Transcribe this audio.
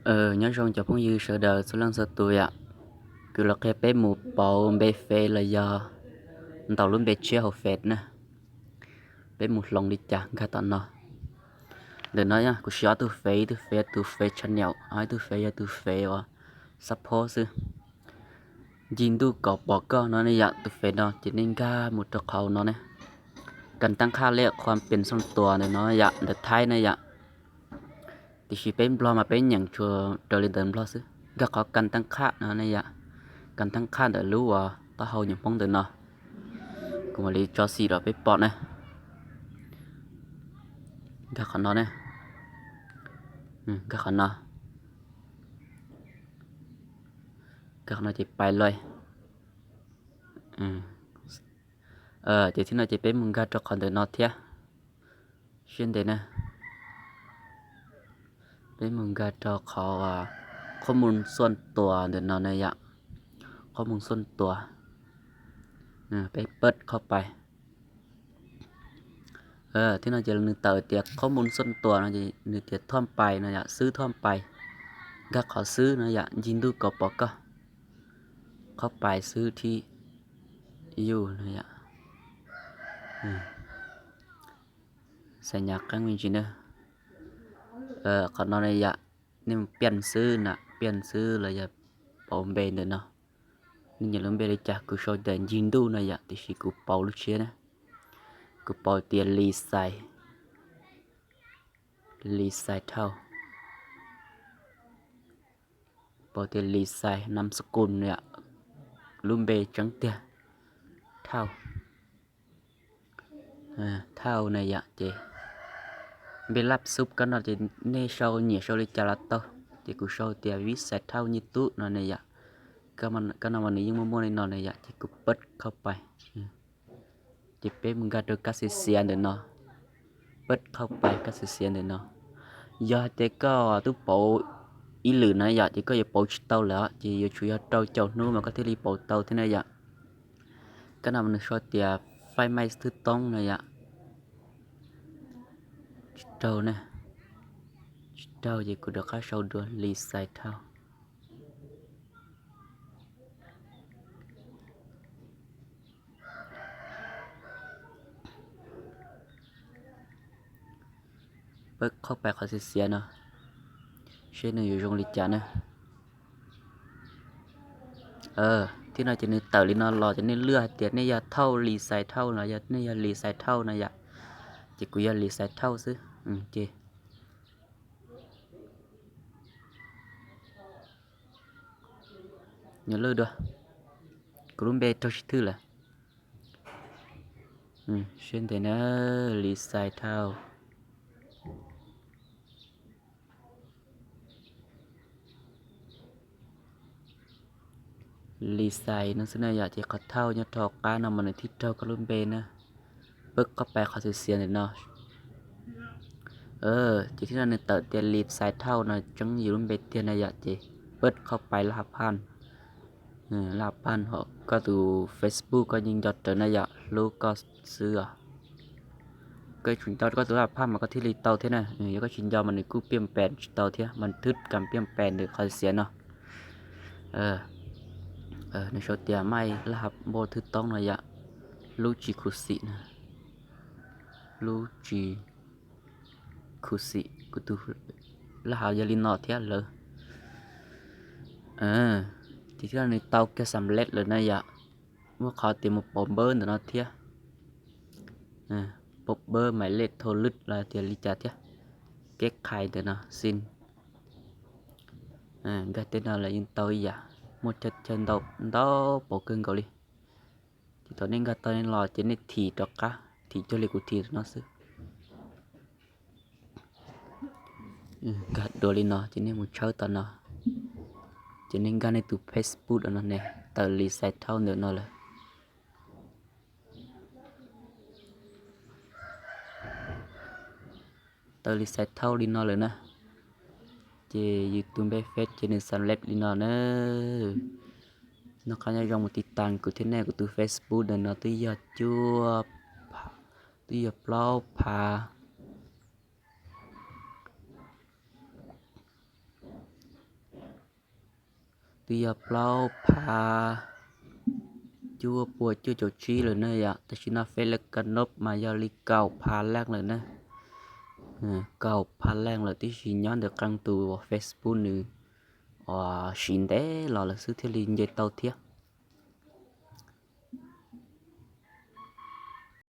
nhớ rằng cho phong dư sợ đời số lần sợ tuổi ạ cứ là cái bé mù bầu bé phê là do tàu luôn bé chia học phết nè bé một lòng đi chả cái tận nó để nói nha cứ xóa từ phê chân nhậu ai từ phê và support sư nhìn tu cọp bỏ cơ nó này dạ từ phê đó chỉ nên ca một trò khẩu nó này cần tăngค่าเรียกความเป็นส่วนตัวเนี่ยเนาะอยากเด็ดท้ายเนี่ยอยากที่ชีเป็นบล็อมาเป็นอย่างชัวเดลิเดินบล็อซื้อก็ขอกันตั้งค่าเนาะเนี่ยอยากกันตั้งค่าเดี๋ยวรู้ว่าตาเฮาอย่างป้องเดินเนาะกูมาลีจอสีเราไปปอดนะก็ขอนอนนะก็ขอนอนก็ขอนอนจะไปเลยเดี๋ยวที่เราจะเป็นมึงก็จะขอนเดินนอนเที่ยเช่นเดียวนะเป็นมึงก็จะขอข้อมูลส่วนตัวเดินนอนเนี่ยอยากข้อมูลส่วนตัวไปเปิดเข้าไปที่เราจะนึกต่อเตียข้อมูลส่วนตัวเราจะนึกเตียท่อมไปเราอยากซื้อท่อมไปก็ขอซื้อเราอยากยินดูกปก็เข้าไปซื้อที่อยู่เราอยากใส่ยากันวินจิเนขอนอนเราอยากนี่มันเปลี่ยนซื้อนะเปลี่ยนซื้อเราอยากเป่าเบนเนาะนี่อย่าลืมเบลิจ่ากูโชว์เดินยินดูเราอยากที่สิกูเป่าลูกเชียนะกูเป่าเตียรีไซเท่าเป่าเตียรีไซนามสกุลเนี่ยลุ่มเบจังเตียเท่าเท่าnày ạ chị bị lắp súp cái nó thì nê sâu nhiều sâu đi chả là to thì cứ sâu thì viết sẽ thao như tú nó này ạ cái nào mà nếu như mua này nó này ạ thì cứ bớtเข้าไปchỉ béมึงก็được các sĩเดี๋ยวเนาะบดเข้าไปcác sĩเดี๋ยวเนาะยาเจ๊ก็ตุ๊บโปอีหลือนะอยากเจ๊ก็อย่าโปชิเต้าแล้วจีอย่าช่วยเต้าเจ้านู้มาก็ที่รีโปเต้าที่ไหนอยากก็นำมันชอบเตียไฟไหม้ทึบต้องนะอยากเต้านะเต้าจีกูเดือดข้าเช่าดวนรีไซเท่าเปิดเข้าไปเขาเสียเนาะเช่นอยู่โรงลิจานะที่เราจะนึกเต่าลินอนรอจะนึกเลือดเตียนี่ยาเท่ารีไซเท่านะยานี่ยารีไซเท่านะยาจีกูยารีไซเท่าซื้อจีnhớ lơ đua cũng bé tôi thứ là xuyên thế nó lì xài thao lì xài nó sẽ này chỉ có thao nhớ thọ cá nào mà này thích thao có luôn bé nữa bước cóไปเขาเสียเนี่ยเนาะchỉที่นั่นเนี่ยเติร์ดเตียนลบสายเท่านะจังอยู่รุ่นเบ็ดเตียนนะอยากจีเปิดเข้าไปลาพันลาพันhọก็ดู Facebook ก็ยิงจอดเจอนะอยากรู้ก็ซื้อก็ชุนเตาก็ตัวลาพันมันก็ที่รีเตาเท่านั้นแล้วก็ชุนยอมันนี่กูเปลี่ยนแปลงเตาเท่ามันทึดกันเปลี่ยนแปลงเดี๋ยวเขาเสียเนาะในโชว์เตียไม่ลาบโบทึดต้องนะอยากรู้จีคุสินะรู้จีคุสิกูดูแล้วหายาลินนอเทียเลยที่ที่เราในเตาแกสำเร็จเลยนะยะเมื่อเขาเตรียมปมเบอร์เนาะเทียปมเบอร์หมายเลขโทรลึกlà tiền lý trả tia cái khai từ nó xin cái tên nào là in tôi giả một chất chân đầu đó bộ cưng gọi đi thì tôi nên gặp tôi nên lò trên này thì cho cá thì cho lịch của thì nó sẽ gạt đồ lên nó chỉ nên một chơi tao nó chỉ nên gan này từ Facebook đó nó nè tờ lì sai thao nữa nó là tờ lì sai thao đi nóเลยนะchỉ YouTube bé phết trên nền sàn led đi nó nữa nó khá nhanh trong một tiết tàn của thế này của từ Facebook để nó tới giờ chưa tới giờ blog phà tia plau pa chua bùa chưa chỗ chi rồi nè ya ta chỉ na phê là cần nộp mà do li cầu pa lăng rồi nè cầu pa lăng là tí chỉ nhón được căng từ Facebook nữa xin thế là sự thiết liên dây tàu thiết